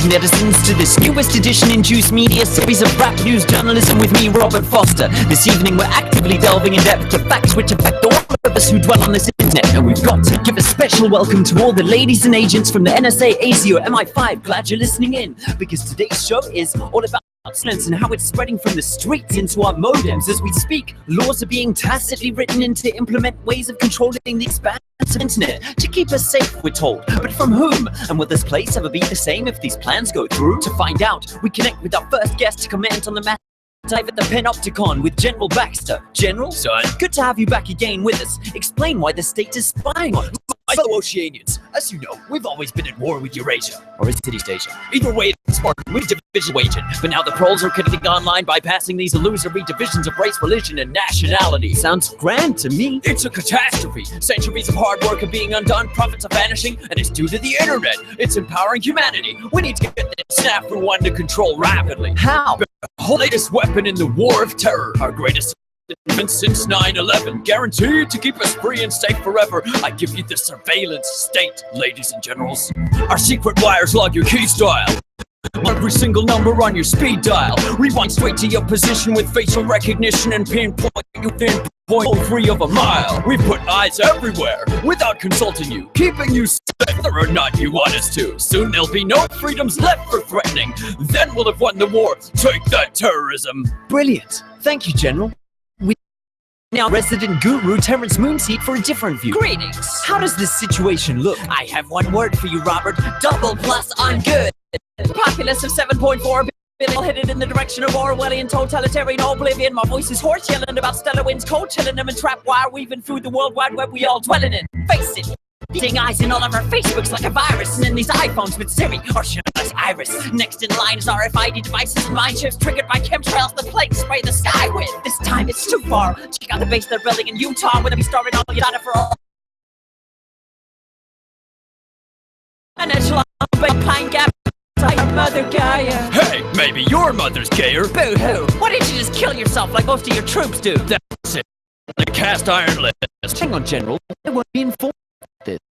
netizens to this newest edition in Juice Media series of rap news journalism with me, Robert Foster. This evening we're actively delving in depth to facts which affect all of us who dwell on this internet, and we've got to give a special welcome to all the ladies and agents from the NSA, AC, or MI5. Glad you're listening in, because today's show is all about abstinence and how it's spreading from the streets into our modems. As we speak, laws are being tacitly written in to implement ways of controlling the expanse of internet to keep us safe, we're told. But from whom? And will this place ever be the same if these plans go through? To find out, we connect with our first guest to comment on the matter live at the Panopticon with General Baxter. General, son, good to have you back again with us. Explain why the state is spying on us. My fellow Oceanians, as you know, we've always been at war with Eurasia, or is it East Asia? Either way, it's Spartan, we division waging. But now the proles are getting online, bypassing these illusory divisions of race, religion, and nationality. Sounds grand to me. It's a catastrophe. Centuries of hard work are being undone, profits are vanishing, and it's due to the internet. It's empowering humanity. We need to get this snafu one to control rapidly. How? The whole latest weapon in the war of terror, our greatest since 9/11, guaranteed to keep us free and safe forever. I give you the surveillance state, ladies and generals. Our secret wires log your key style, every single number on your speed dial. Rewind straight to your position with facial recognition and pinpoint you within 0.3 of a mile. We put eyes everywhere without consulting you, keeping you safe whether or not you want us to. Soon there'll be no freedoms left for threatening. Then we'll have won the war. Take that, terrorism. Brilliant. Thank you, General. Now, resident guru Terrence Moonseed for a different view. Greetings. How does this situation look? I have one word for you, Robert. Double plus on good. Populace of 7.4 billion headed in the direction of Orwellian totalitarian oblivion. My voice is hoarse, yelling about stellar winds, cold chilling them and trap wire weaving through the world wide web we all dwelling in. Face it. Eating eyes in all of our Facebooks like a virus, and in these iPhones with Siri, or should I say Iris. Next in line is RFID devices and mind chips triggered by chemtrails the plague spray the sky with. This time it's too far. Check out the base they're building in Utah, where they'll be starting all your data for all. An echelon Pine Gap, our mother Gaia. Hey, maybe your mother's gayer. Boo-hoo. Why didn't you just kill yourself like most of your troops do? That's it. The cast iron list. Hang on, General. I won't be informed.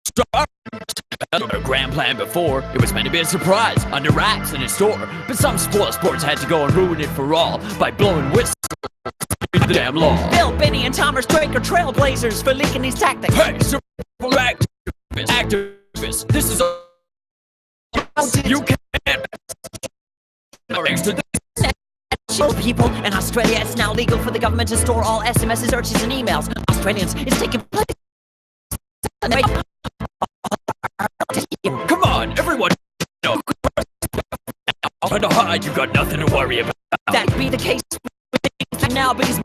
Start. Our grand plan before, it was meant to be a surprise, under wraps in a store, but some spoil sports had to go and ruin it for all by blowing whistles into the damn law. Bill, Benny, and Thomas Drake are trailblazers for leaking these tactics. Hey, super activists, this is a... You can't... People in Australia, it's now legal for the government to store all SMS searches and emails. Australians, it's taking place. Come on, everyone! No. Trying to hide, you got nothing to worry about. That be the case now because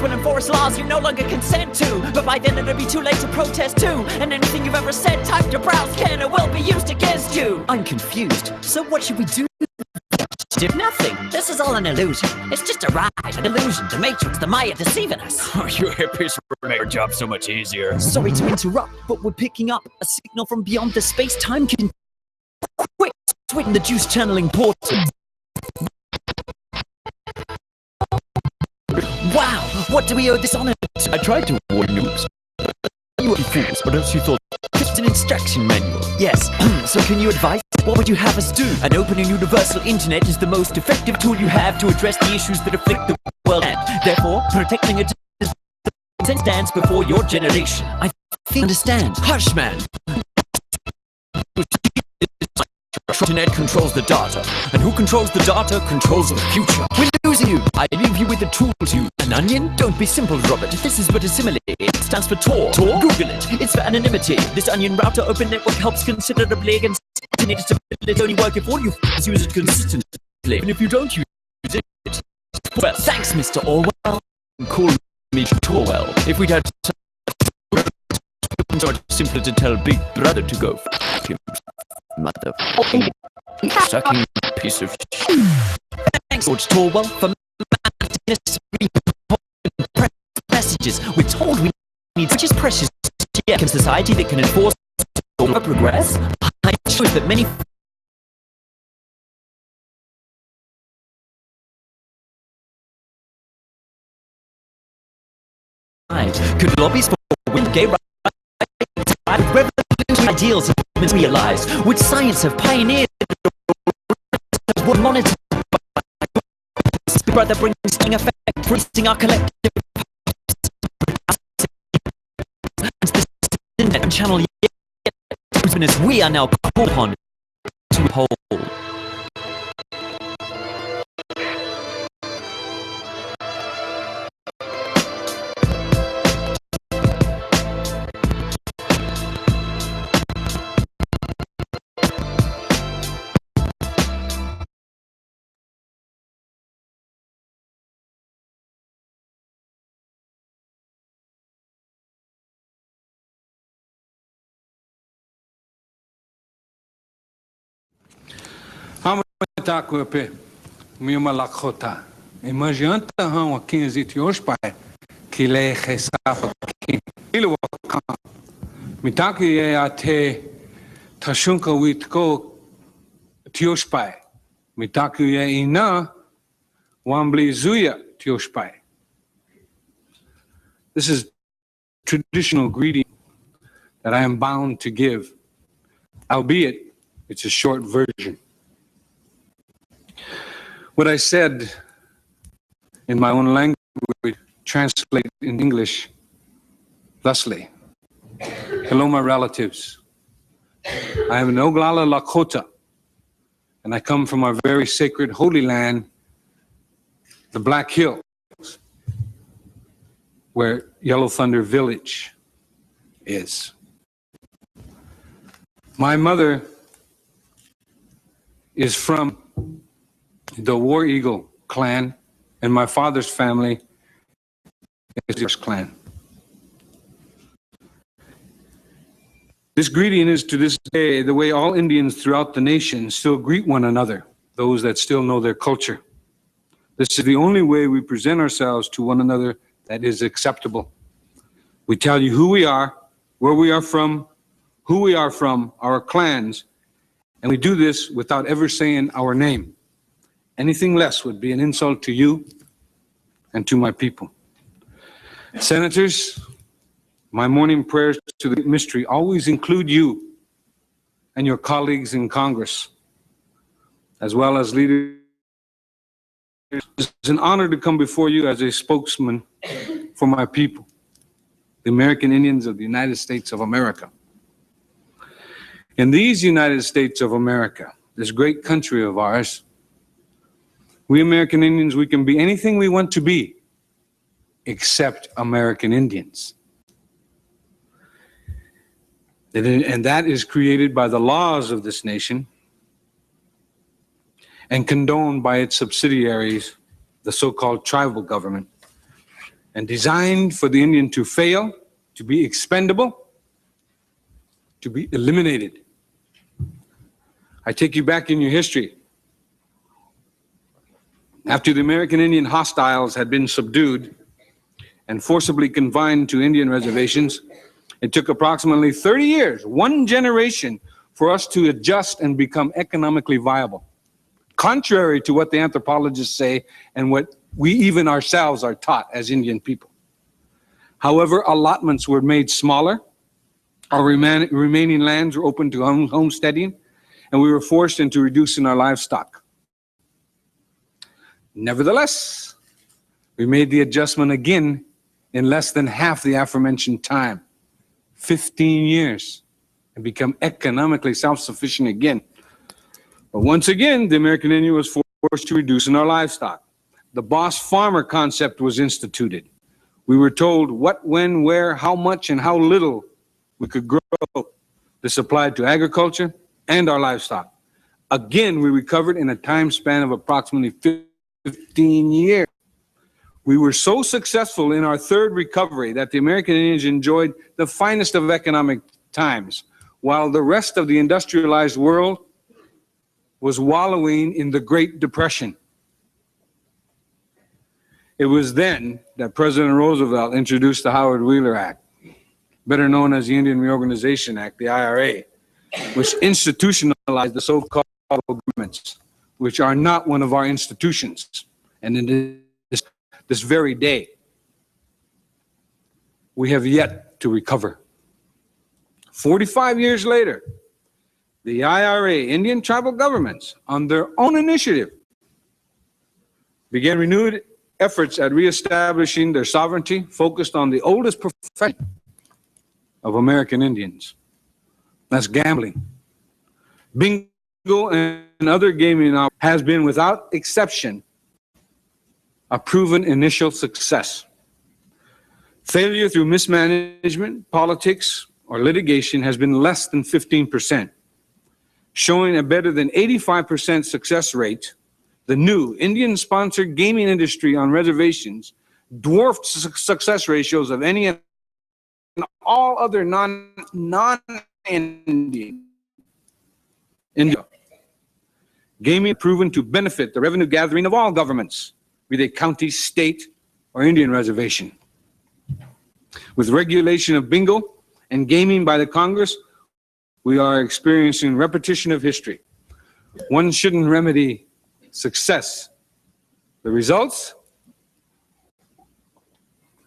will enforce laws you no longer consent to. But by then it'll be too late to protest too. And anything you've ever said, type to browse can, it will be used against you. I'm confused. So what should we do? Nothing. This is all an illusion. It's just a ride, an illusion, the Matrix, the Maya deceiving us. Oh, you hippies make our job so much easier. Sorry to interrupt, but we're picking up a signal from beyond the space-time Quick, twit in the juice channeling portal. Wow, what do we owe this honor? I tried to warn you. You were fools, but else you thought just an instruction manual. Yes, so can you advise? What would you have us do? An open and universal internet is the most effective tool you have to address the issues that afflict the world, and therefore, protecting it stands before your generation. I understand. Hush, man! The internet controls the data, and who controls the data controls the future. We're losing you. I leave you with the tools you. An onion? Don't be simple, Robert. This is but a simile. It stands for Tor. Tor? Google it. It's for anonymity. This onion router open network helps considerably against internet stability. Only work if all you use it consistently. And if you don't use it, well, thanks, Mr. Orwell. Call me Torwell. If we'd had so much simpler to tell Big Brother to go f*** him. Mother sucking piece of shit. Thanks, George Torwell, for messages. We're told we need such as precious in society that can enforce progress. I choose that many could lobbies for gay rights revolutionary ideals and movements realized, which science have pioneered, were monitored by brother brings effect, freezing our collective and channel as we are now called upon to hold. Takupe, Mima Lakota. Imagine how a king's it yours by Kile Hesafa King. Ilwakan. Mitaki ate Tashunka wit go Tioshpai. Mitaki ina Wambli Zuya Tioshpai. This is traditional greeting that I am bound to give, albeit it's a short version. What I said in my own language translate in English thusly. Hello, my relatives. I am an Oglala Lakota, and I come from our very sacred holy land, the Black Hills, where Yellow Thunder Village is. My mother is from the War Eagle clan, and my father's family is the clan. This greeting is to this day the way all Indians throughout the nation still greet one another, those that still know their culture. This is the only way we present ourselves to one another that is acceptable. We tell you who we are, where we are from, who we are from, our clans, and we do this without ever saying our name. Anything less would be an insult to you and to my people. Senators, my morning prayers to the mystery always include you and your colleagues in Congress, as well as leaders. It's an honor to come before you as a spokesman for my people, the American Indians of the United States of America. In these United States of America, this great country of ours, we American Indians, we can be anything we want to be, except American Indians. And that is created by the laws of this nation and condoned by its subsidiaries, the so-called tribal government, and designed for the Indian to fail, to be expendable, to be eliminated. I take you back in your history. After the American Indian hostiles had been subdued and forcibly confined to Indian reservations, it took approximately 30 years, one generation, for us to adjust and become economically viable, contrary to what the anthropologists say and what we even ourselves are taught as Indian people. However, allotments were made smaller, our remaining lands were open to homesteading, and we were forced into reducing our livestock. Nevertheless, we made the adjustment again in less than half the aforementioned time, 15 years, and become economically self-sufficient again. But once again, the American Indian was forced to reduce in our livestock. The boss farmer concept was instituted. We were told what, when, where, how much, and how little we could grow. This applied to agriculture and our livestock. Again, we recovered in a time span of approximately 15 years. We were so successful in our third recovery that the American Indians enjoyed the finest of economic times, while the rest of the industrialized world was wallowing in the Great Depression. It was then that President Roosevelt introduced the Howard Wheeler Act, better known as the Indian Reorganization Act, the IRA, which institutionalized the so-called governments, which are not one of our institutions. And in this very day, we have yet to recover. 45 years later, the IRA, Indian tribal governments, on their own initiative, began renewed efforts at reestablishing their sovereignty focused on the oldest profession of American Indians. That's gambling. Bingo and other gaming has been, without exception, a proven initial success. Failure through mismanagement, politics, or litigation has been less than 15%, showing a better than 85% success rate. The new Indian-sponsored gaming industry on reservations dwarfed success ratios of any and all other non-Indian. India. Gaming proven to benefit the revenue gathering of all governments, be they county, state, or Indian reservation. With regulation of bingo and gaming by the Congress, we are experiencing repetition of history. One shouldn't remedy success. The results?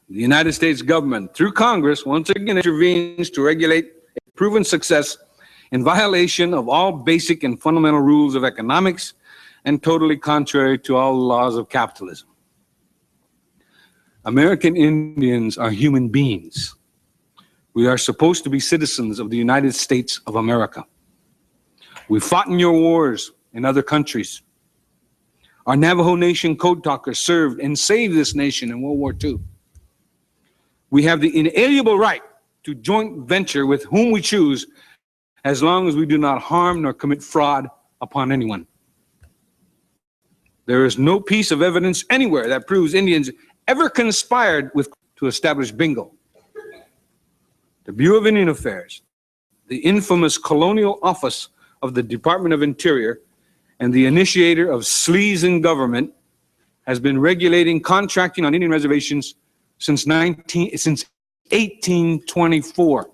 The United States government, through Congress, once again intervenes to regulate a proven success in violation of all basic and fundamental rules of economics and totally contrary to all laws of capitalism. American Indians are human beings. We are supposed to be citizens of the United States of America. We fought in your wars in other countries. Our Navajo Nation code talkers served and saved this nation in World War II. We have the inalienable right to joint venture with whom we choose, as long as we do not harm nor commit fraud upon anyone. There is no piece of evidence anywhere that proves Indians ever conspired to establish bingo. The Bureau of Indian Affairs, the infamous colonial office of the Department of Interior, and the initiator of sleaze in government, has been regulating contracting on Indian reservations since 1824.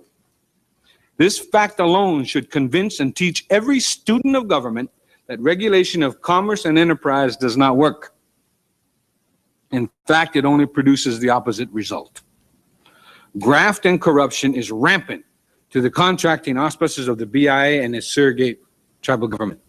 This fact alone should convince and teach every student of government that regulation of commerce and enterprise does not work. In fact, it only produces the opposite result. Graft and corruption is rampant to the contracting auspices of the BIA and its surrogate tribal government.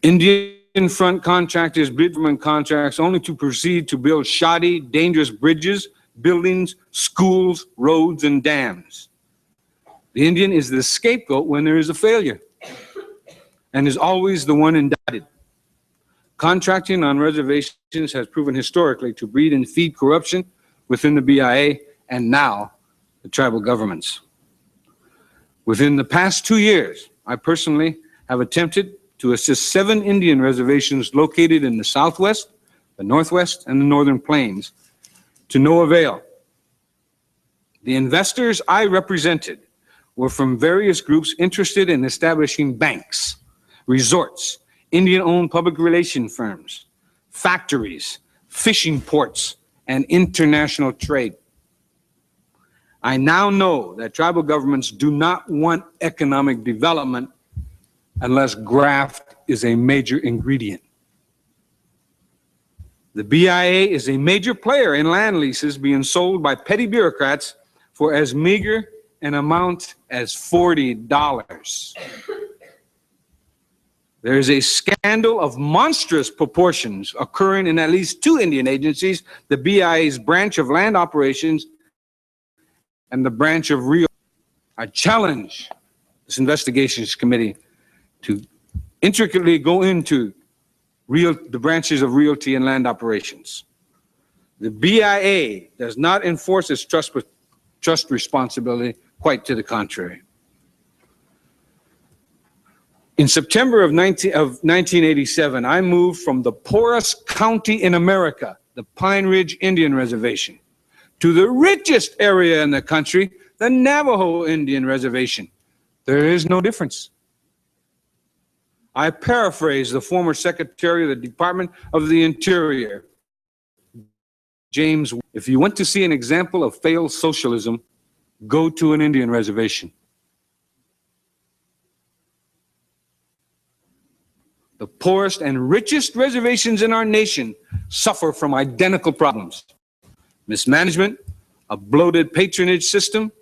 Indian front contractors bid for contracts only to proceed to build shoddy, dangerous bridges, buildings, schools, roads, and dams. The Indian is the scapegoat when there is a failure and is always the one indicted. Contracting on reservations has proven historically to breed and feed corruption within the BIA and now the tribal governments. Within the past 2 years, I personally have attempted to assist 7 Indian reservations located in the Southwest, the Northwest, and the Northern Plains, to no avail. The investors I represented were from various groups interested in establishing banks, resorts, Indian-owned public relation firms, factories, fishing ports, and international trade. I now know that tribal governments do not want economic development unless graft is a major ingredient. The BIA is a major player in land leases being sold by petty bureaucrats for as meager an amount as $40. There is a scandal of monstrous proportions occurring in at least 2 Indian agencies, the BIA's branch of land operations and the branch of real. I challenge this investigations committee to intricately go into the branches of realty and land operations. The BIA does not enforce its trust responsibility, quite to the contrary. In September of 1987, I moved from the poorest county in America, the Pine Ridge Indian Reservation, to the richest area in the country, the Navajo Indian Reservation. There is no difference. I paraphrase the former Secretary of the Department of the Interior, James. If you want to see an example of failed socialism, go to an Indian reservation. The poorest and richest reservations in our nation suffer from identical problems: mismanagement, a bloated patronage system,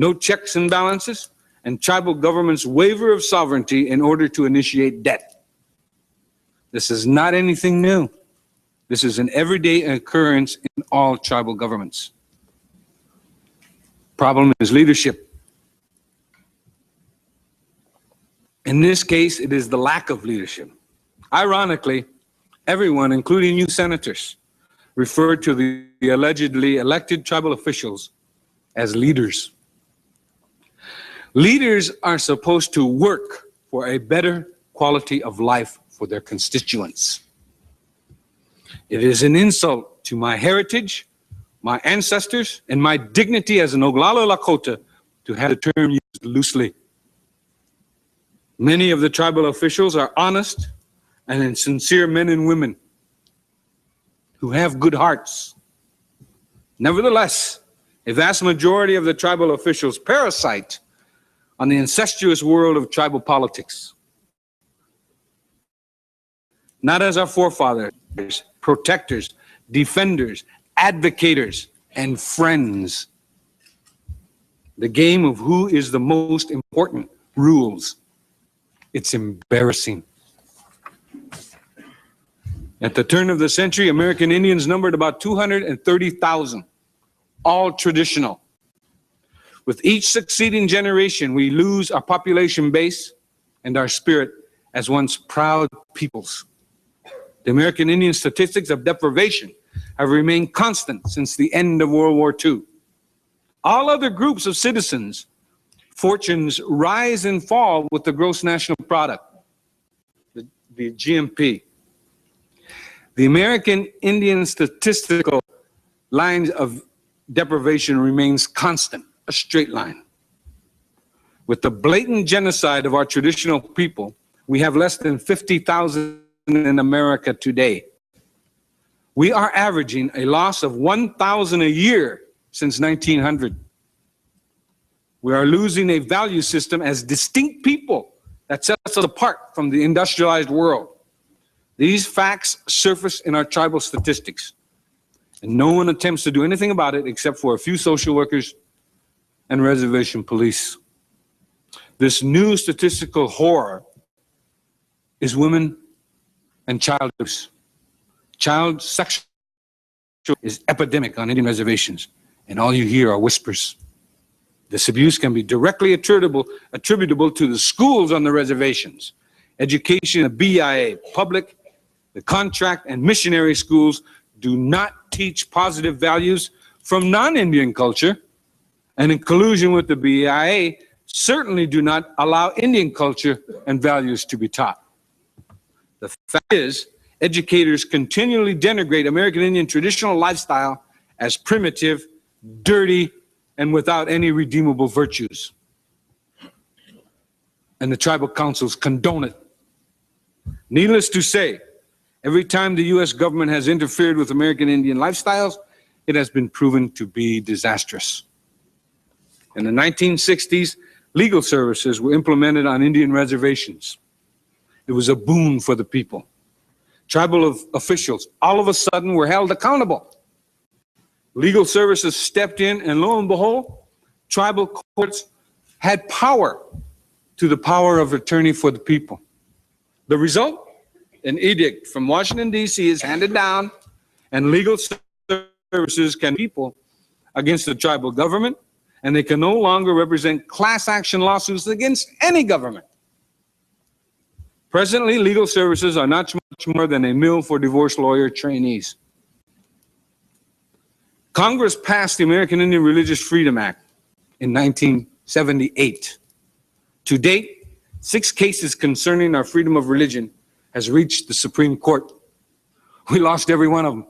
no checks and balances, and tribal governments' waiver of sovereignty in order to initiate debt. This is not anything new. This is an everyday occurrence in all tribal governments. Problem is leadership. In this case, it is the lack of leadership. Ironically, everyone, including you senators, referred to the allegedly elected tribal officials as leaders. Leaders are supposed to work for a better quality of life for their constituents. It is an insult to my heritage, my ancestors, and my dignity as an Oglala Lakota to have the term used loosely. Many of the tribal officials are honest and sincere men and women who have good hearts. Nevertheless, a vast majority of the tribal officials parasite on the incestuous world of tribal politics. Not as our forefathers, protectors, defenders, advocators, and friends. The game of who is the most important rules. It's embarrassing. At the turn of the century, American Indians numbered about 230,000, all traditional. With each succeeding generation, we lose our population base and our spirit as once proud peoples. The American Indian statistics of deprivation have remained constant since the end of World War II. All other groups of citizens, fortunes rise and fall with the gross national product, the GNP. The American Indian statistical lines of deprivation remains constant, a straight line. With the blatant genocide of our traditional people, we have less than 50,000 in America today. We are averaging a loss of 1,000 a year since 1900. We are losing a value system as distinct people that sets us apart from the industrialized world. These facts surface in our tribal statistics, and no one attempts to do anything about it except for a few social workers and reservation police. This new statistical horror is women and child abuse. Child sexual is epidemic on Indian reservations, and all you hear are whispers. This abuse can be directly attributable to the schools on the reservations. Education, the BIA, public, the contract, and missionary schools do not teach positive values from non-Indian culture, and in collusion with the BIA, certainly do not allow Indian culture and values to be taught. The fact is, educators continually denigrate American Indian traditional lifestyle as primitive, dirty, and without any redeemable virtues. And the tribal councils condone it. Needless to say, every time the U.S. government has interfered with American Indian lifestyles, it has been proven to be disastrous. In the 1960s, legal services were implemented on Indian reservations. It was a boon for the people. Tribal officials all of a sudden were held accountable. Legal services stepped in, and lo and behold, tribal courts had power to the power of attorney for the people. The result? An edict from Washington, D.C. is handed down, and legal services can people against the tribal government, and they can no longer represent class action lawsuits against any government. Presently, legal services are not much more than a mill for divorce lawyer trainees. Congress passed the American Indian Religious Freedom Act in 1978. To date, 6 cases concerning our freedom of religion has reached the Supreme Court. We lost every one of them.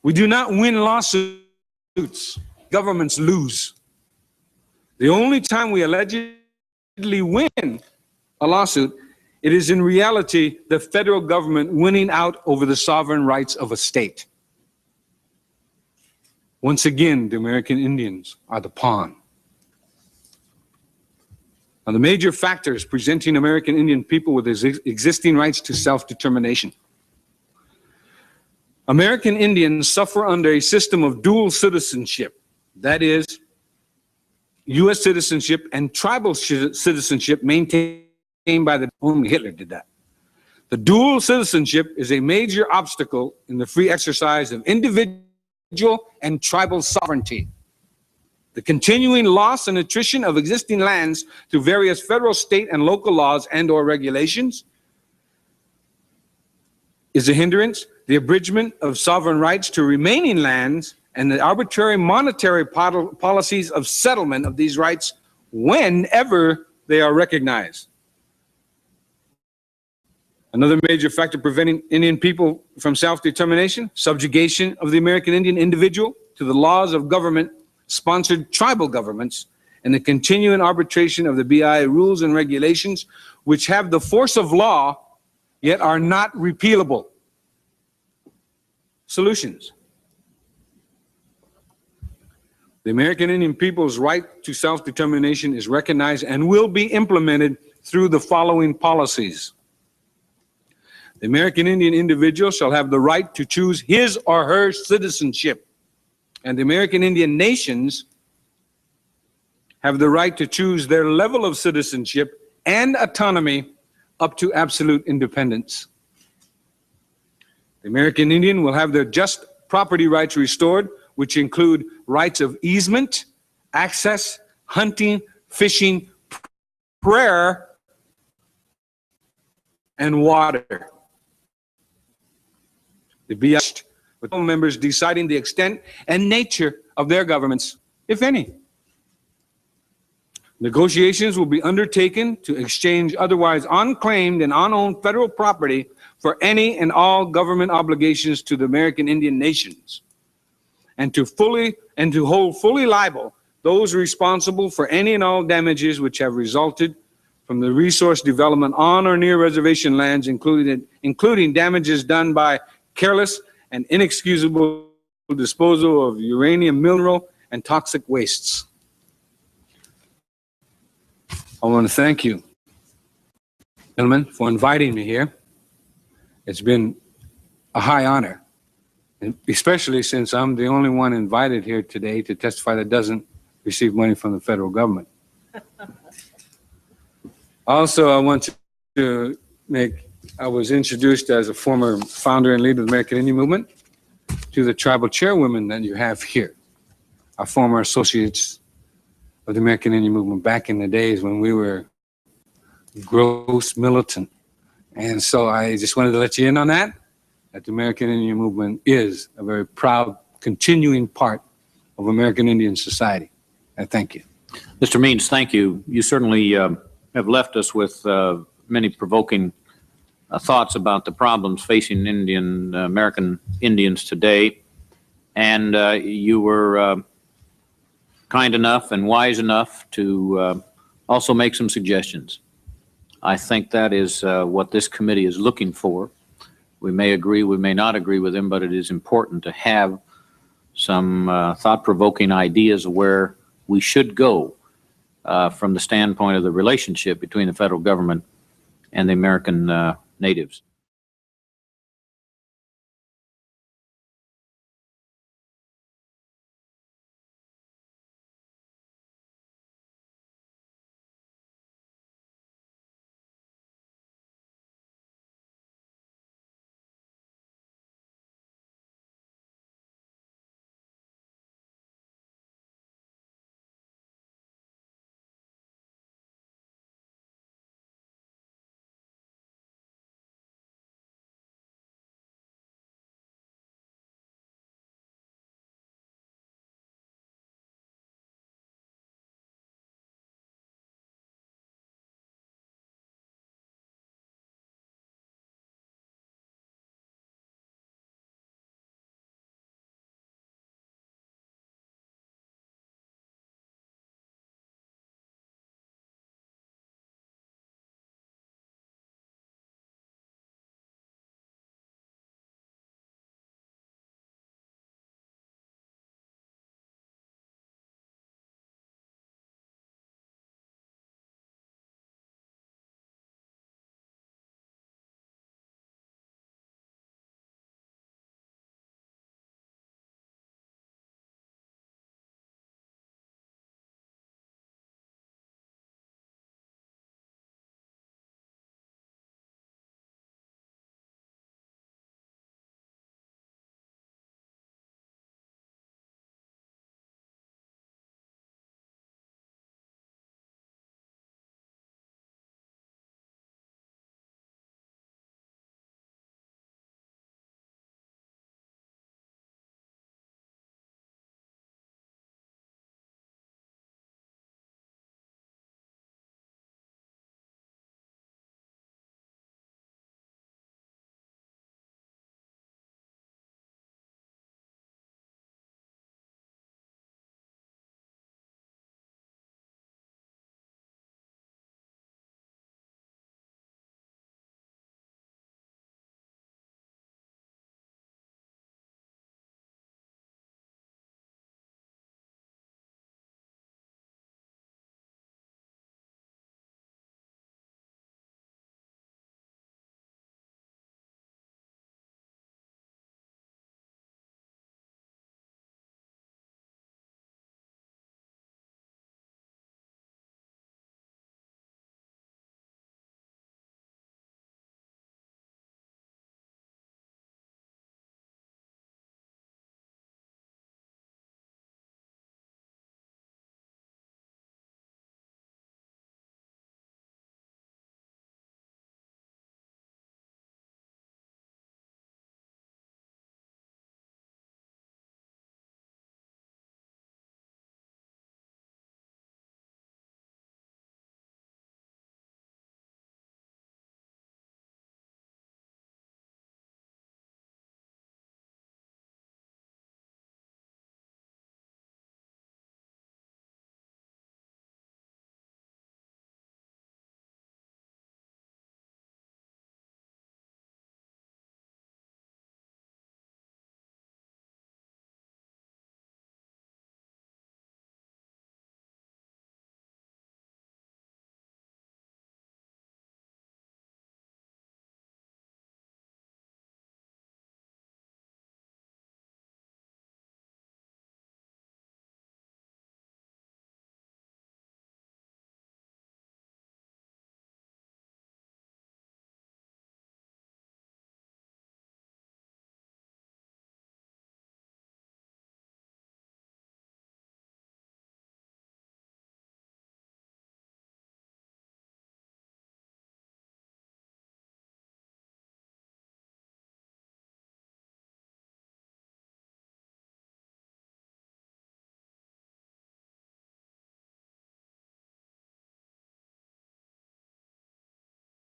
We do not win lawsuits. Governments lose. The only time we allegedly win a lawsuit, it is in reality the federal government winning out over the sovereign rights of a state. Once again, the American Indians are the pawn. Now, the major factors presenting American Indian people with existing rights to self-determination. American Indians suffer under a system of dual citizenship That is, U.S. citizenship and tribal citizenship maintained by the, only Hitler did that. The dual citizenship is a major obstacle in the free exercise of individual and tribal sovereignty. The continuing loss and attrition of existing lands through various federal, state, and local laws and/or regulations is a hindrance. The abridgment of sovereign rights to remaining lands and the arbitrary monetary policies of settlement of these rights whenever they are recognized. Another major factor preventing Indian people from self-determination, subjugation of the American Indian individual to the laws of government-sponsored tribal governments, and the continuing arbitration of the BIA rules and regulations which have the force of law yet are not repealable. Solutions. The American Indian people's right to self-determination is recognized and will be implemented through the following policies. The American Indian individual shall have the right to choose his or her citizenship, and the American Indian nations have the right to choose their level of citizenship and autonomy up to absolute independence. The American Indian will have their just property rights restored, which include rights of easement, access, hunting, fishing, prayer, and water. The BIA, with all members deciding the extent and nature of their governments, if any. Negotiations will be undertaken to exchange otherwise unclaimed and unowned federal property for any and all government obligations to the American Indian nations, and to hold fully liable those responsible for any and all damages which have resulted from the resource development on or near reservation lands, including damages done by careless and inexcusable disposal of uranium mineral and toxic wastes. I want to thank you, gentlemen, for inviting me here. It's been a high honor, especially since I'm the only one invited here today to testify that doesn't receive money from the federal government. Also, I want to I was introduced as a former founder and leader of the American Indian Movement to the tribal chairwomen that you have here, our former associates of the American Indian Movement back in the days when we were gross militant. And so I just wanted to let you in on that the American Indian Movement is a very proud, continuing part of American Indian society. I thank you. Mr. Means, thank you. You certainly have left us with many provoking thoughts about the problems facing American Indians today. And you were kind enough and wise enough to also make some suggestions. I think that is what this committee is looking for. We may agree, we may not agree with them, but it is important to have some thought-provoking ideas of where we should go from the standpoint of the relationship between the federal government and the American natives.